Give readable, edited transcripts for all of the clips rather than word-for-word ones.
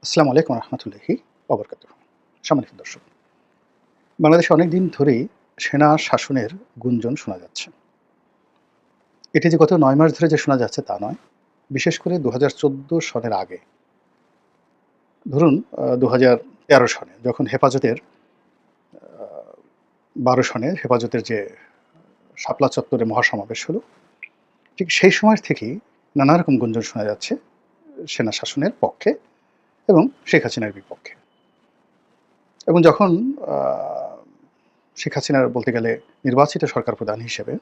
আসসালামু আলাইকুম রহমতুল্লাহি ওবরকাতুহু। সম্মানিত দর্শক, বাংলাদেশে অনেক দিন ধরেই সেনা শাসনের গুঞ্জন শোনা যাচ্ছে। এটি যে গত ৯ মাস ধরে যে শোনা যাচ্ছে তা নয়। বিশেষ করে ২০১৪ সনের আগে, ধরুন ২০১৩ সনে যখন হেফাজতের ১২ সনে হেফাজতের যে শাপলা চত্বরে মহাসমাবেশ হলো, ঠিক সেই সময় থেকেই নানা রকম গুঞ্জন শোনা যাচ্ছে সেনা শাসনের পক্ষে এবং শেখ হাসিনার বিপক্ষে। এবং যখন আ শেখ হাসিনার বলতে গেলে নির্বাচিত সরকার প্রধান হিসেবে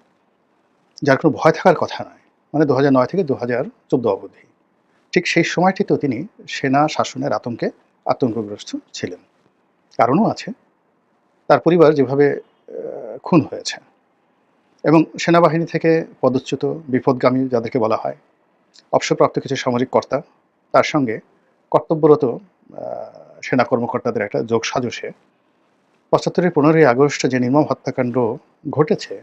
যার কোনো ভয় থাকার কথা নয়। মানে ২০০৯ থেকে ২০১৪ অবধি। ঠিক সেই সময়টিতেও তিনি সেনা শাসনের আতঙ্কে আতঙ্কগ্রস্ত ছিলেন। কারণও আছে। তার পরিবার যেভাবে খুন হয়েছে এবং সেনাবাহিনী থেকে পদচ্যুত বিপদগামী যাদেরকে বলা হয়, অবসরপ্রাপ্ত কিছু সামরিক কর্তা, তার সঙ্গে কর্তব্যরত আ সেনা কর্মকর্তাদের একটা যোগসাজশে ৭৫ এর ১৫ই আগস্ট যে নির্মম হত্যাকাণ্ড ঘটেছে,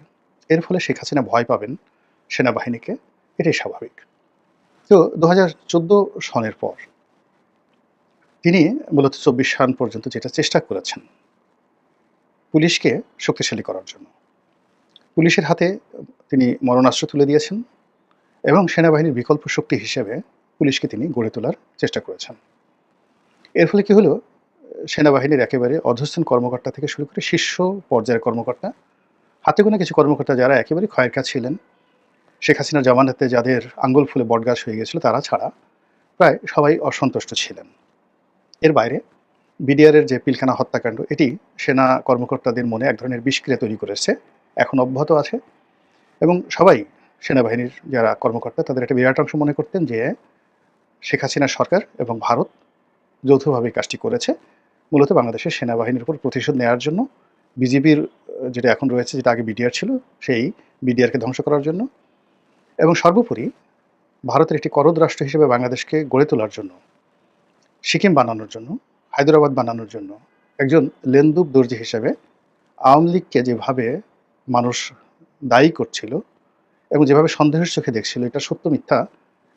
এর ফলে শেখ হাসিনা ভয় পাবেন সেনাবাহিনীকে, এটাই স্বাভাবিক। তো ২০১৪ সনের পর তিনি মূলত ২৪ সন পর্যন্ত যেটা চেষ্টা করেছেন, পুলিশকে শক্তিশালী করার জন্য। পুলিশের হাতে তিনি মরণাস্ত্র তুলে দিয়েছেন এবং সেনাবাহিনীর বিকল্প শক্তি হিসেবে পুলিশকে তিনি গড়ে তোলার চেষ্টা করেছেন। এর ফলে কি হলো? সেনাবাহিনীর একেবারে অধস্তন কর্মকর্তা থেকে শুরু করে শীর্ষ পর্যায়ের কর্মকর্তা, হাতে গোনা কিছু কর্মকর্তা যারা একেবারেই ক্ষয়ের কাজ ছিলেন, শেখ হাসিনার জামানাতে যাদের আঙ্গুল ফুলে বটগাছ হয়ে গিয়েছিল তারা ছাড়া প্রায় সবাই অসন্তুষ্ট ছিলেন। এর বাইরে বিডিআরের যে পিলখানা হত্যাকাণ্ড, এটি সেনা কর্মকর্তাদের মনে এক ধরনের বিষক্রিয়া তৈরি করেছে। এখন অব্যাহত আছে এবং সবাই সেনাবাহিনীর যারা কর্মকর্তা তাদের একটা বিরাট অংশ মনে করতেন যে শেখ হাসিনার সরকার এবং ভারত যৌথভাবে এই কাজটি করেছে। মূলত বাংলাদেশের সেনাবাহিনীর উপর প্রতিশোধ নেওয়ার জন্য, বিজিবির যেটা এখন রয়েছে, যেটা আগে বিডিআর ছিল, সেই বিডিআরকে ধ্বংস করার জন্য এবং সর্বোপরি ভারতের একটি করদ রাষ্ট্র হিসেবে বাংলাদেশকে গড়ে তোলার জন্য, সিকিম বানানোর জন্য, হায়দ্রাবাদ বানানোর জন্য একজন লেন্দুব দর্জি হিসেবে আওয়ামী লীগকে যেভাবে মানুষ দায়ী করছিল এবং যেভাবে সন্দেহের চোখে দেখছিল, এটা সত্য মিথ্যা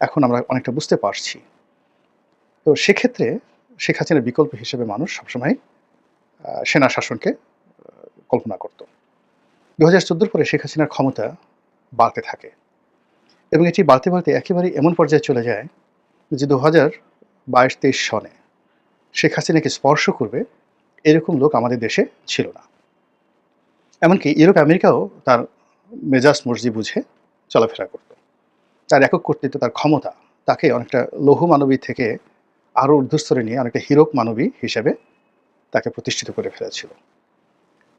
এখন আমরা অনেকটা বুঝতে পারছি। তো সেক্ষেত্রে শেখ হাসিনার বিকল্প হিসেবে মানুষ সবসময় সেনা শাসনকে কল্পনা করত। ২০১৪ পরে শেখ হাসিনার ক্ষমতা বাড়তে থাকে এবং এটি বাড়তে বাড়তে একেবারেই এমন পর্যায়ে চলে যায় যে ২০২২-২৩ সনে শেখ হাসিনাকে স্পর্শ করবে এরকম লোক আমাদের দেশে ছিল না। এমনকি ইউরোপ আমেরিকাও তার মেজাজ মর্জি বুঝে চলাফেরা করত। তার একক কর্তৃত্ব, তার ক্ষমতা তাকে অনেকটা লৌহ মানবী থেকে আরও ঊর্ধ্বস্তরে নিয়ে অনেকটা হীরক মানবী হিসেবে তাকে প্রতিষ্ঠিত করে ফেলেছিল।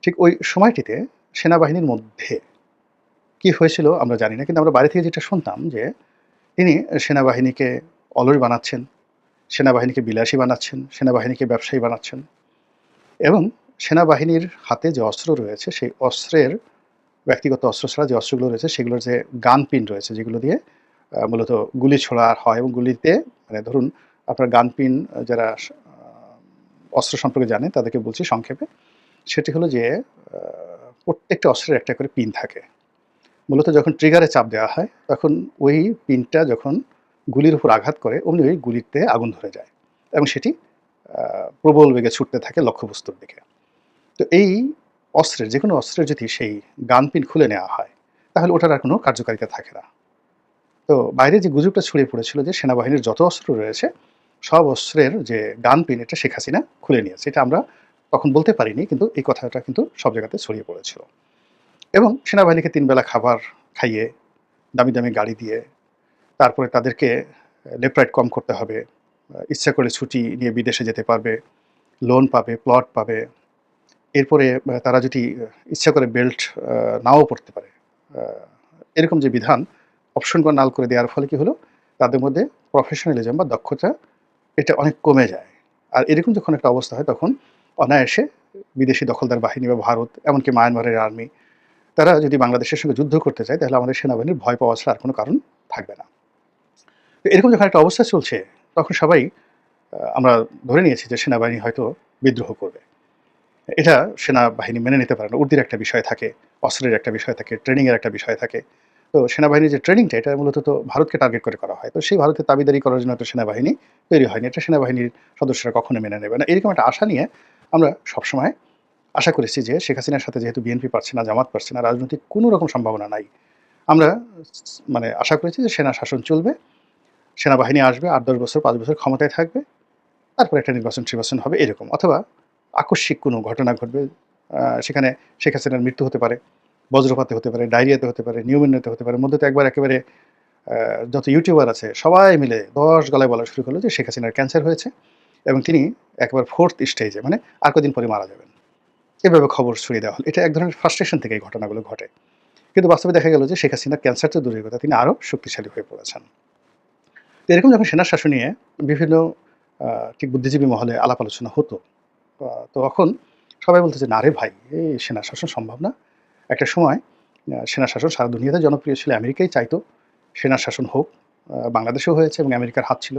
ঠিক ওই সময়টিতে সেনাবাহিনীর মধ্যে কি হয়েছিল আমরা জানি না, কিন্তু আমরা বাইরে থেকে যেটা শুনতাম যে তিনি সেনাবাহিনীকে অলস বানাচ্ছেন, সেনাবাহিনীকে বিলাসী বানাচ্ছেন, সেনাবাহিনীকে ব্যবসায়ী বানাচ্ছেন এবং সেনাবাহিনীর হাতে যে অস্ত্র রয়েছে সেই অস্ত্রের, ব্যক্তিগত অস্ত্র ছাড়া যে অস্ত্রগুলো রয়েছে সেগুলোর যে গান পিন রয়েছে, যেগুলো দিয়ে মূলত গুলি ছোড়া হয় এবং গুলিতে, মানে ধরুন আপনার গান পিন, যারা অস্ত্র সম্পর্কে জানে তাদেরকে বলছি সংক্ষেপে, সেটি হলো যে প্রত্যেকটা অস্ত্রের একটা করে পিন থাকে। মূলত যখন ট্রিগারে চাপ দেওয়া হয় তখন ওই পিনটা যখন গুলির উপর আঘাত করে অমনি ওই গুলিতে আগুন ধরে যায় এবং সেটি প্রবল বেগে ছুটতে থাকে লক্ষ্যবস্তুর দিকে। তো এই অস্ত্রের, যেকোনো অস্ত্রের যদি সেই গান পিন খুলে নেওয়া হয় তাহলে ওটার আর কোনো কার্যকারিতা থাকে না। তো বাইরে যে গুজবটা ছড়িয়ে পড়েছিল যে সেনাবাহিনীর যত অস্ত্র রয়েছে সব অস্ত্রের যে গান পিন, এটা শেখ হাসিনা খুলে নিয়েছে, এটা আমরা তখন বলতে পারিনি, কিন্তু এই কথাটা কিন্তু সব জায়গাতে ছড়িয়ে পড়েছিল। এবং সেনাবাহিনীকে ৩ বেলা খাবার খাইয়ে, দামি দামি গাড়ি দিয়ে, তারপরে তাদেরকে লেফট রাইট কম করতে হবে, ইচ্ছা করলে ছুটি নিয়ে বিদেশে যেতে পারবে, লোন পাবে, প্লট পাবে। এরপরে তারা যদি ইচ্ছা করে বেল্ট নাও পড়তে পারে। আ এরকম যে বিধান অপশন বা নাল করে দেওয়ার ফলে কি হলো? তাদের মধ্যে প্রফেশনালিজম বা দক্ষতা এটা অনেক কমে যায়। আর এরকম যখন একটা অবস্থা হয় তখন অনায়াসে বিদেশি দখলদার বাহিনী বা ভারত, এমনকি মায়ানমারের আর্মি, তারা যদি বাংলাদেশের সঙ্গে যুদ্ধ করতে চায় তাহলে আমাদের সেনাবাহিনীর ভয় পাওয়া ছাড়া আর কোনো কারণ থাকবে না। তো এরকম যখন একটা অবস্থা চলছে তখন সবাই আমরা ধরে নিয়েছি যে সেনাবাহিনী হয়তো বিদ্রোহ করবে। এটা সেনাবাহিনী মেনে নিতে পারে না। উর্দির একটা বিষয় থাকে, অস্ত্রের একটা বিষয় থাকে, ট্রেনিং এর একটা বিষয় থাকে। তো সেনাবাহিনীর যে ট্রেনিংটা এটা মূলত তো ভারতকে টার্গেট করে করা হয়। তো সেই ভারতের দাবিদারি করার জন্য তো সেনাবাহিনী তৈরি হয়নি। এটা সেনাবাহিনীর সদস্যরা কখনো মেনে নেবে না। এরকম একটা আশা নিয়ে আমরা সবসময় আশা করেছি যে শেখ হাসিনার সাথে যেহেতু বিএনপি পারছে না, জামাত পারছে না, রাজনৈতিক কোনো রকম সম্ভাবনা নাই। আমরা মানে আশা করেছি যে সেনা শাসন চলবে, সেনাবাহিনী আসবে ৮-১০ বছর ৫ বছর ক্ষমতায় থাকবে। তারপরে একটা নির্বাচন-টির্বাচন হবে এরকম। অথবা আকস্মিক কোনো ঘটনা ঘটবে। সেখানে শেখ হাসিনার মৃত্যু হতে পারে, বজ্রপাতে হতে পারে, ডায়রিয়াতে হতে পারে, নিউমোনিয়াতে হতে পারে। মধ্যে তো একবার একেবারে আ যত ইউটিউবার আছে সবাই মিলে ১০ গলায় বলা শুরু করলো যে শেখ হাসিনার ক্যান্সার হয়েছে এবং তিনি একেবারে 4th স্টেজে মানে আর কদিন পরে মারা যাবেন। এভাবে খবর ছড়িয়ে দেওয়া হলো। এটা এক ধরনের ফ্রাস্ট্রেশন থেকে এই ঘটনাগুলো ঘটে। কিন্তু বাস্তবে দেখা গেল যে শেখ হাসিনার ক্যান্সার তো দূরের কথা, তিনি আরও শক্তিশালী হয়ে পড়েছেন। তো এরকম যখন সেনা শাসন নিয়ে বিভিন্ন আ ঠিক বুদ্ধিজীবী মহলে আলাপ আলোচনা হতো, তখন সবাই বলত যে, "না রে ভাই, এই সেনা শাসন সম্ভব না।" একটা সময় সেনা শাসন সারা দুনিয়াতে জনপ্রিয় ছিল। আমেরিকাই চাইতো সেনা শাসন হোক। বাংলাদেশেও হয়েছে এবং আমেরিকার হাত ছিল।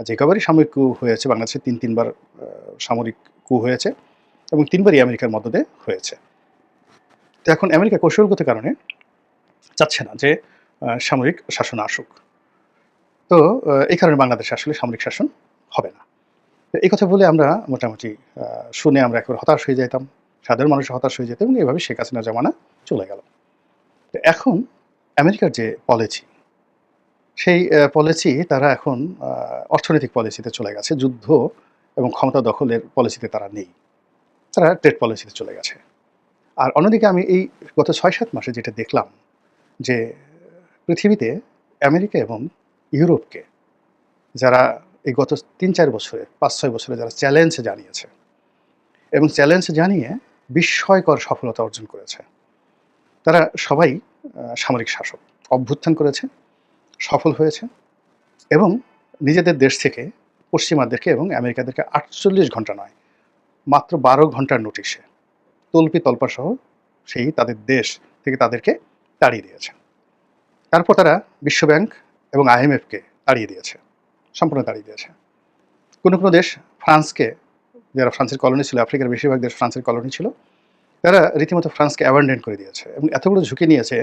যে কবারই সামরিক ক্যু হয়েছে বাংলাদেশে ৩ বার সামরিক ক্যু হয়েছে এবং ৩ বারই আমেরিকার মদদে হয়েছে। তো এখন আমেরিকা কৌশলগত কারণে চাচ্ছে না যে সামরিক শাসন আসুক। তো এই কারণে বাংলাদেশে আসলে সামরিক শাসন হবে না। তো এই কথা বলে আমরা মোটামুটি আ শুনে আমরা একেবারে হতাশ হয়ে যাইতাম। সাধারণ মানুষ হতাশ হয়ে যেত এবং এভাবে শেখ হাসিনার জামানা চলে গেল। তো এখন আমেরিকার যে পলিসি, সেই পলিসি তারা এখন অর্থনৈতিক পলিসিতে চলে গেছে। যুদ্ধ এবং ক্ষমতা দখলের পলিসিতে তারা নেই। তারা ট্রেড পলিসিতে চলে গেছে। আর অন্যদিকে আমি এই গত ৬-৭ মাসে যেটা দেখলাম যে পৃথিবীতে আমেরিকা এবং ইউরোপকে যারা এই গত ৩-৪ বছরে ৫-৬ বছরে যারা চ্যালেঞ্জ জানিয়েছে এবং চ্যালেঞ্জ জানিয়ে বিস্ময়কর সফলতা অর্জন করেছে। তারা সবাই সামরিক শাসক। অভ্যুত্থান করেছে, সফল হয়েছে এবং নিজেদের দেশ থেকে পশ্চিমাদেরকে এবং আমেরিকাদেরকে ৪৮ ঘন্টা নয়, মাত্র ১২ ঘন্টার নোটিশে তল্পি-তল্পাসহ সেই তাদের দেশ থেকে তাদেরকে তাড়িয়ে দিয়েছে। তারপর তারা বিশ্বব্যাংক এবং আইএমএফকে তাড়িয়ে দিয়েছে, সম্পূর্ণ তাড়িয়ে দিয়েছে। কোনো দেশ ফ্রান্সকে, যারা ফ্রান্সের কলোনি ছিল, আফ্রিকার বেশিরভাগ দেশ ফ্রান্সের কলোনি ছিল, তারা রীতিমতো ফ্রান্সকে অ্যাবান্ডন করে দিয়েছে এবং এত বড় ঝুঁকি নিয়েছে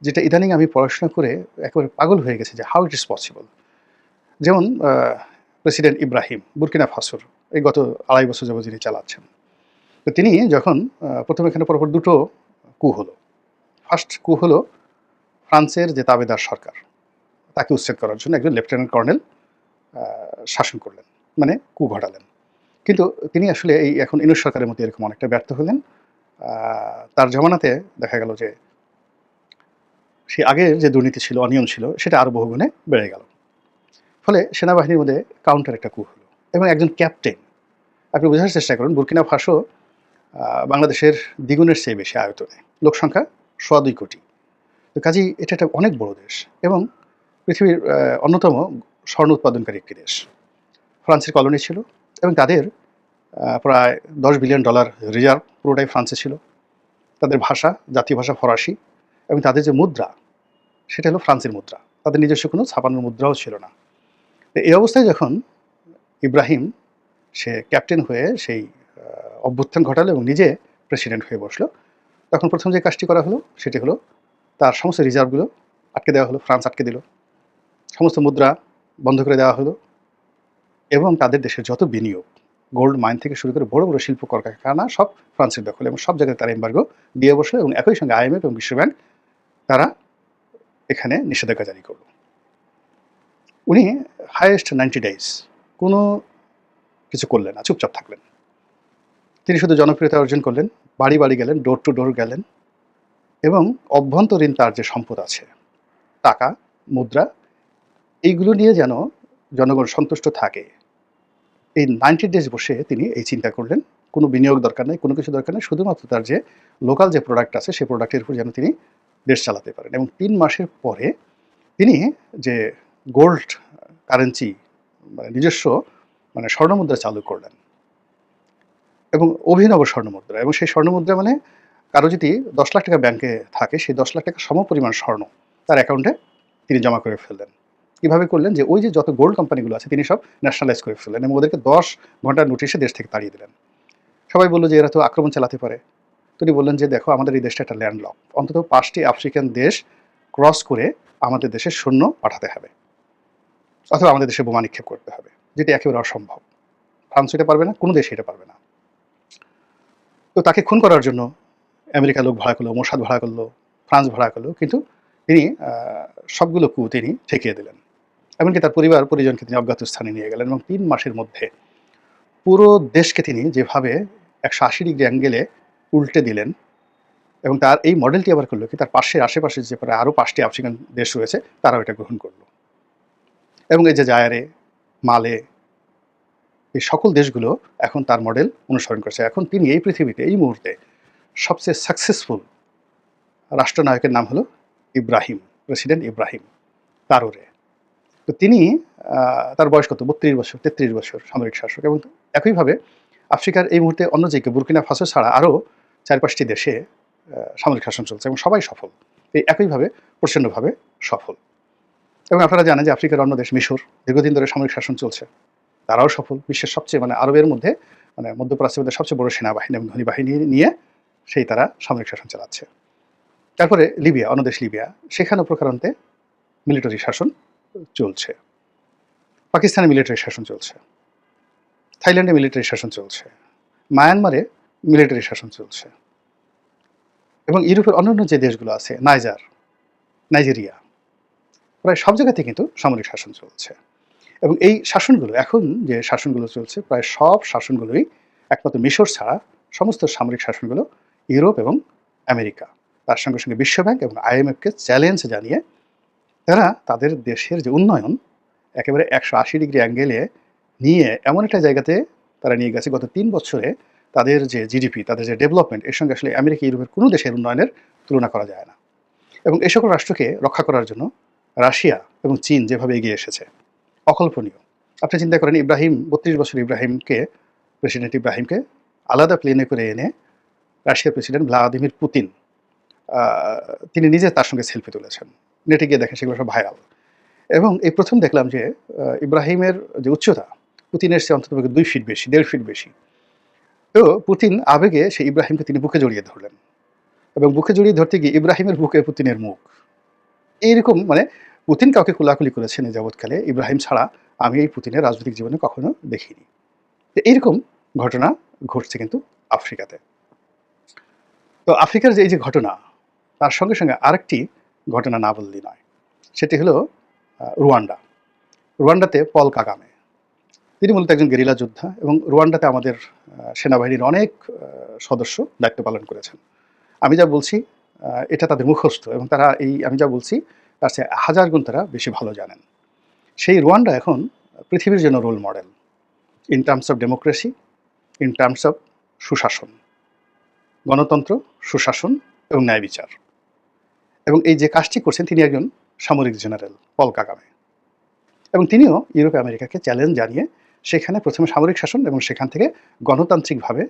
যেটা ইদানিং আমি পড়াশোনা করে একেবারে পাগল হয়ে গেছি যে হাউ ইট ইজ পসিবল। যেমন প্রেসিডেন্ট ইব্রাহিম বুরকিনা ফাসোর এই গত ২.৫ বছর যাবৎ যিনি চালাচ্ছেন। তো তিনি যখন প্রথম এখানে পরপর দুটো কু হলো। ফার্স্ট কু হলো ফ্রান্সের যে তাবেদার সরকার, তাকে উচ্ছেদ করার জন্য একজন লেফটেন্যান্ট কর্নেল শাসন করলেন, মানে কু ঘটালেন। কিন্তু তিনি আসলে এই এখন ইউনূস সরকারের মতো এরকম অনেকটা ব্যর্থ হলেন। তার জমানাতে দেখা গেল যে সেই আগের যে দুর্নীতি ছিল, অনিয়ম ছিল সেটা আরও বহুগুণে বেড়ে গেল। ফলে সেনাবাহিনীর মধ্যে কাউন্টার একটা কু হলো এবং একজন ক্যাপ্টেন, আপনি বোঝার চেষ্টা করুন বুরকিনা ফাসো বাংলাদেশের দ্বিগুণের চেয়ে বেশি আয়তনে, লোক সংখ্যা ২.২ কোটি। তো কাজেই এটা একটা অনেক বড় দেশ এবং পৃথিবীর অন্যতম স্বর্ণ উৎপাদনকারী একটি দেশ। ফ্রান্সের কলোনি ছিল এবং তাদের প্রায় $10 বিলিয়ন রিজার্ভ পুরোটাই ফ্রান্সে ছিল। তাদের ভাষা, জাতীয় ভাষা ফরাসি এবং তাদের যে মুদ্রা সেটা হলো ফ্রান্সের মুদ্রা। তাদের নিজস্ব কোনো ছাপানোর মুদ্রাও ছিল না। তো এই অবস্থায় যখন ইব্রাহিম সে ক্যাপ্টেন হয়ে সেই অভ্যুত্থান ঘটালো এবং নিজে প্রেসিডেন্ট হয়ে বসলো, তখন প্রথম যে কাজটি করা হলো সেটি হলো তার সমস্ত রিজার্ভগুলো আটকে দেওয়া হলো, ফ্রান্স আটকে দিল। সমস্ত মুদ্রা বন্ধ করে দেওয়া হলো এবং তাদের দেশের যত বিনিয়োগ, গোল্ড মাইন থেকে শুরু করে বড় শিল্প কলকারখানা সব ফ্রান্সের দখলে এবং সব জায়গায় তারা এমবার্গো দিয়ে বসলো এবং একই সঙ্গে আইএমএফ এবং বিশ্বব্যাংক তারা এখানে নিষেধাজ্ঞা জারি করল। উনি হাইয়েস্ট 90 ডেজ কোনো কিছু করলেন না, চুপচাপ থাকলেন। তিনি শুধু জনপ্রিয়তা অর্জন করলেন, বাড়ি গেলেন, ডোর টু ডোর গেলেন এবং অভ্যন্তরীণ তার যে সম্পদ আছে, টাকা, মুদ্রা, এইগুলো নিয়ে যেন জনগণ সন্তুষ্ট থাকে। এই 90 ডেজ বসে তিনি এই চিন্তা করলেন, কোনো বিনিয়োগ দরকার নেই, কোনো কিছু দরকার নেই, শুধুমাত্র তার যে লোকাল যে প্রোডাক্ট আছে সেই প্রোডাক্টের উপর যেন তিনি দেশ চালাতে পারেন এবং ৩ মাসের পরে তিনি যে গোল্ড কারেন্সি মানে নিজস্ব মানে স্বর্ণমুদ্রা চালু করলেন এবং অভিনব স্বর্ণমুদ্রা এবং সেই স্বর্ণমুদ্রা মানে কারো যদি ১০ লাখ টাকা ব্যাংকে থাকে সেই ১০ লাখ টাকা সমপরিমাণ স্বর্ণ তার অ্যাকাউন্টে তিনি জমা করে ফেললেন। কীভাবে করলেন যে ওই যে যত গোল্ড কোম্পানিগুলো আছে তিনি সব ন্যাশনালাইজ করে ফেললেন এবং ওদেরকে ১০ ঘন্টার নোটিশে দেশ থেকে তাড়িয়ে দিলেন। সবাই বলল যে এরা তো আক্রমণ চালাতে পারে। তিনি বললেন যে দেখো আমাদের এই দেশটা একটা ল্যান্ডলক, অন্তত ৫টি আফ্রিকান দেশ ক্রস করে আমাদের দেশে সৈন্য পাঠাতে হবে, অথবা আমাদের দেশে বোমা নিক্ষেপ করতে হবে, যেটা একেবারে অসম্ভব। ফ্রান্স এটা পারবে না, কোনো দেশ এটা পারবে না। তো তাকে খুন করার জন্য আমেরিকা লোক ভাড়া করলো, মোসাদ ভাড়া করলো, ফ্রান্স ভাড়া করলো, কিন্তু তিনি সবগুলো কূপ তিনি ঠেকিয়ে দিলেন। এমনকি তার পরিবার পরিজনকে তিনি অজ্ঞাত স্থানে নিয়ে গেলেন এবং 3 মাসের মধ্যে পুরো দেশকে তিনি যেভাবে 180 ডিগ্রি অ্যাঙ্গেলে উল্টে দিলেন, এবং তার এই মডেলটি আবার করলো কি, তার পাশের আশেপাশে যে প্রায় আরও 5টি আফ্রিকান দেশ রয়েছে তারাও এটা গ্রহণ করলো। এবং এই যে জায়ারে, মালে, এই সকল দেশগুলো এখন তার মডেল অনুসরণ করছে। এখন তিনি এই পৃথিবীতে এই মুহূর্তে সবচেয়ে সাকসেসফুল রাষ্ট্রনায়কের নাম হলো ইব্রাহিম, প্রেসিডেন্ট ইব্রাহিম তারোরে। তো তিনি তার বয়স কত, 32 বছর, 33 বছর সামরিক শাসক। এবং একইভাবে আফ্রিকার এই মুহূর্তে অন্য যে বুর্কিনা ফাসো ছাড়া আরও 4-5টি দেশে সামরিক শাসন চলছে এবং সবাই সফল, এই একইভাবে প্রচণ্ডভাবে সফল। এবং আপনারা জানেন যে আফ্রিকার অন্য দেশ মিশর, দীর্ঘদিন ধরে সামরিক শাসন চলছে, তারাও সফল। বিশ্বের সবচেয়ে আরবের মধ্যে মধ্যপ্রাচ্যের মধ্যে সবচেয়ে বড় সেনাবাহিনী এবং ধনী বাহিনী নিয়ে সেই তারা সামরিক শাসন চালাচ্ছে। তারপরে লিবিয়া, অন্য দেশ লিবিয়া, সেখানেও প্রকারান্তে মিলিটারি শাসন চলছে। পাকিস্তানে মিলিটারি শাসন চলছে, থাইল্যান্ডে মিলিটারি শাসন চলছে, মায়ানমারে মিলিটারি শাসন চলছে, এবং ইউরোপের অন্যান্য যে দেশগুলো আছে, নাইজেরিয়া, প্রায় সব জায়গাতে কিন্তু সামরিক শাসন চলছে। এবং এই শাসনগুলো, এখন যে শাসনগুলো চলছে, প্রায় সব শাসনগুলোই একমাত্র মিশর ছাড়া সমস্ত সামরিক শাসনগুলো ইউরোপ এবং আমেরিকা, তার সঙ্গে সঙ্গে বিশ্বব্যাংক এবং IMFকে চ্যালেঞ্জ জানিয়ে তারা তাদের দেশের যে উন্নয়ন একেবারে 180 ডিগ্রি অ্যাঙ্গেলে নিয়ে এমন একটা জায়গাতে তারা নিয়ে গেছে, গত 3 বছরে তাদের যে জিডিপি, তাদের যে ডেভেলপমেন্ট, এর সঙ্গে আসলে আমেরিকা, ইউরোপের কোনো দেশের উন্নয়নের তুলনা করা যায় না। এবং এই সকল রাষ্ট্রকে রক্ষা করার জন্য রাশিয়া এবং চীন যেভাবে এগিয়ে এসেছে, অকল্পনীয়। আপনি চিন্তা করেন, 32 বছর প্রেসিডেন্ট ইব্রাহিমকে আলাদা প্লেনে করে এনে রাশিয়ার প্রেসিডেন্ট ভ্লাদিমির পুতিন, তিনি নিজে তার সঙ্গে সেলফি তুলেছেন, নেটে গিয়ে দেখেন সেগুলো সব ভাইরাল। এবং এই প্রথম দেখলাম যে ইব্রাহিমের যে উচ্চতা পুতিনের চেয়ে অন্তত 2 ফিট বেশি, 1.5 ফিট বেশি। তো পুতিন আবেগে সেই ইব্রাহিমকে তিনি বুকে জড়িয়ে ধরলেন, এবং বুকে জড়িয়ে ধরতে গিয়ে ইব্রাহিমের বুকে পুতিনের মুখ। এইরকম পুতিন কাউকে কোলাকুলি করেছেন এই যাবৎকালে ইব্রাহিম ছাড়া আমি এই পুতিনের রাজনৈতিক জীবনে কখনো দেখিনি। তো এইরকম ঘটনা ঘটছে কিন্তু আফ্রিকাতে। তো আফ্রিকার যে এই যে ঘটনা, তার সঙ্গে সঙ্গে আরেকটি ঘটনা না বললেই নয়, সেটি হলো রুয়ান্ডাতে পল কাগামে। তিনি মূলত একজন গেরিলা যোদ্ধা, এবং রুয়ান্ডাতে আমাদের সেনাবাহিনীর অনেক সদস্য দায়িত্ব পালন করেছেন। আমি যা বলছি এটা তাদের মুখস্থ, এবং তারা আমি যা বলছি তার চেয়ে 1000 গুণ তারা বেশি ভালো জানেন। সেই রুয়ান্ডা এখন পৃথিবীর জন্য role model in terms of democracy, in terms of সুশাসন, গণতন্ত্র, সুশাসন এবং ন্যায় বিচার। এবং এই যে কাজটি করছেন তিনি একজন সামরিক জেনারেল, পল কাগামে। এবং তিনিও ইউরোপ আমেরিকাকে চ্যালেঞ্জ জানিয়ে সেখানে প্রথমে সামরিক শাসন এবং সেখান থেকে গণতান্ত্রিকভাবে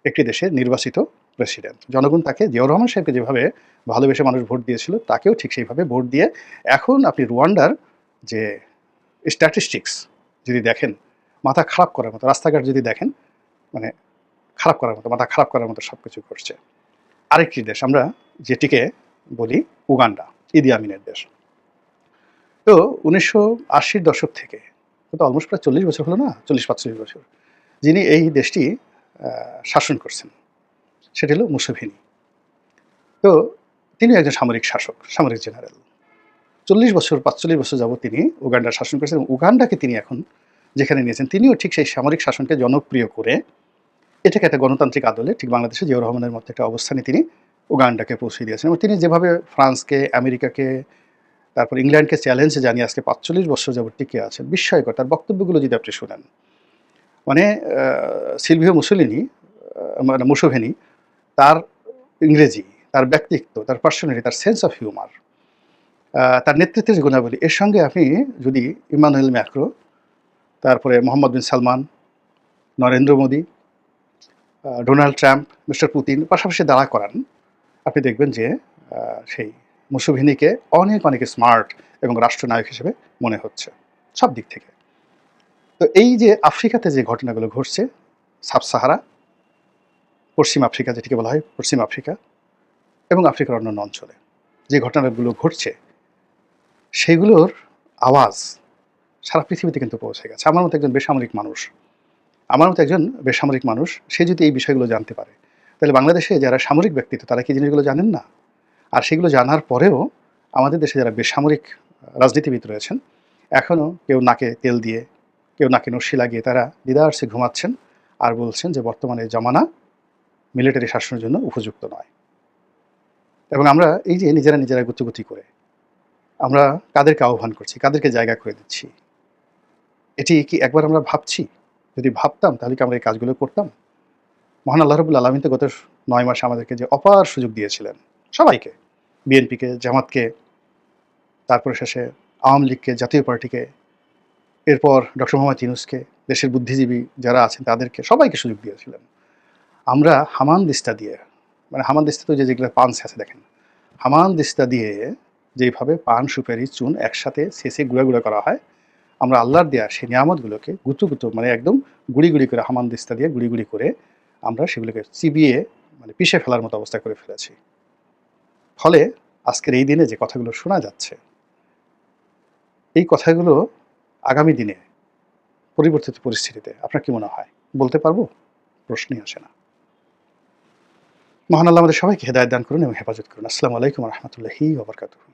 একটি দেশের নির্বাচিত প্রেসিডেন্ট, জনগণ তাকে, জিয়াউর রহমান সাহেবকে যেভাবে ভালোবেসে মানুষ ভোট দিয়েছিল, তাকেও ঠিক সেইভাবে ভোট দিয়ে এখন আপনি রুয়ান্ডার যে স্ট্যাটিস্টিক্স যদি দেখেন, মাথা খারাপ করার মতো, রাস্তাঘাট যদি দেখেন, খারাপ করার মতো, মাথা খারাপ করার মতো সব কিছু করছে। আরেকটি দেশ আমরা যেটিকে বলি উগান্ডা, ইদি আমিনের দেশ। তো 1980-র দশক থেকে, তো অলমোস্ট প্রায় 40 বছর হলো না, 40-45 বছর, যিনি এই দেশটি শাসন করছেন সেটি হলো মুসেভিনি। তো তিনি একজন সামরিক শাসক, সামরিক জেনারেল। 45 বছর যাবত তিনি উগান্ডার শাসন করেছেন, এবং উগান্ডাকে তিনি এখন যেখানে নিয়েছেন, তিনিও ঠিক সেই সামরিক শাসনকে জনপ্রিয় করে এটাকে একটা গণতান্ত্রিক আদলে, ঠিক বাংলাদেশে জিয়াউর রহমানের মতো একটা অবস্থানে তিনি উগান্ডাকে পৌঁছে দিয়েছেন। এবং তিনি যেভাবে ফ্রান্সকে, আমেরিকাকে, তারপর ইংল্যান্ডকে চ্যালেঞ্জে জানিয়ে আজকে 45 বছর যাবত টিকে আছেন, বিস্ময়কর। তার বক্তব্যগুলো যদি আপনি শোনেন, সিলভিও মুসোভেনি, তার ইংরেজি, তার ব্যক্তিত্ব, তার পার্সোনালিটি, তার সেন্স অফ হিউমার, তার নেতৃত্বের যে গুণাবলী, এর সঙ্গে আপনি যদি ইমানুয়েল ম্যাক্রো, তারপরে Mohammed bin Salman, Narendra Modi, Donald Trump, mister Putin পাশাপাশি দাঁড়া করান, আপনি দেখবেন যে সেই মুসোভিনিকে অনেক স্মার্ট এবং রাষ্ট্রনায়ক হিসেবে মনে হচ্ছে সব দিক থেকে। তো এই যে আফ্রিকাতে যে ঘটনাগুলো ঘটছে, সাব সাহারা, পশ্চিম আফ্রিকা যেটিকে বলা হয় পশ্চিম আফ্রিকা, এবং আফ্রিকার অন্যান্য অঞ্চলে যে ঘটনাগুলো ঘটছে, সেগুলোর আওয়াজ সারা পৃথিবীতে কিন্তু পৌঁছে গেছে। আমার মতো একজন বেসামরিক মানুষ সে যদি এই বিষয়গুলো জানতে পারে, তাহলে বাংলাদেশে যারা সামরিক ব্যক্তিত্ব তারা কি জিনিসগুলো জানেন না? আর সেগুলো জানার পরেও আমাদের দেশে যারা বেসামরিক রাজনীতিবিদ রয়েছেন, এখনও কেউ নাকে তেল দিয়ে, কেউ নাকে নস্যি লাগিয়ে তারা দ্বিধার্সে ঘুমাচ্ছেন আর বলছেন যে বর্তমানে জমানা মিলিটারি শাসনের জন্য উপযুক্ত নয়। এবং আমরা এই যে নিজেরা গুতিগুতি করে আমরা কাদেরকে আহ্বান করছি, কাদেরকে জায়গা করে দিচ্ছি, এটি কি একবার আমরা ভাবছি? যদি ভাবতাম তাহলে কি আমরা এই কাজগুলো করতাম? মহান আল্লাহ রাব্বুল আলামিন তো গত ৯ মাসে আমাদেরকে যে অপার সুযোগ দিয়েছিলেন সবাইকে, বিএনপিকে, জামাতকে, তারপরে শেষে আওয়ামী লীগকে, জাতীয় পার্টিকে, এরপর ডক্টর মোহাম্মদ ইউনূসকে, দেশের বুদ্ধিজীবী যারা আছেন তাদেরকে, সবাইকে সুযোগ দিয়েছিলেন। আমরা হামানদিস্তা দিয়ে, মানে হামানদিস্তা তো যেগুলো পান আছে দেখেন, হামানদিস্তা দিয়ে যেইভাবে পান, সুপারি, চুন একসাথে ছেঁচে গুঁড়া করা হয়, আমরা আল্লাহর দেয়া সেই নিয়ামতগুলোকে গুঁতো মানে একদম গুঁড়ি করে, হামানদিস্তা দিয়ে গুঁড়ি করে আমরা সেগুলোকে চিবিয়ে মানে পিষে ফেলার মতো অবস্থা করে ফেলেছি। ফলে আজকের এই দিনে যে কথাগুলো শোনা যাচ্ছে, এই কথাগুলো আগামী দিনে পরিবর্তিত পরিস্থিতিতে আপনার কি মনে হয়? বলতে পারবো? প্রশ্নই আসে না। মহান আল্লাহ আমাদের সবাইকে হেদায়েত দান করুন এবং হেফাজত করুন। আসসালামু আলাইকুম ওয়া রাহমাতুল্লাহি ওয়া বারাকাতুহু।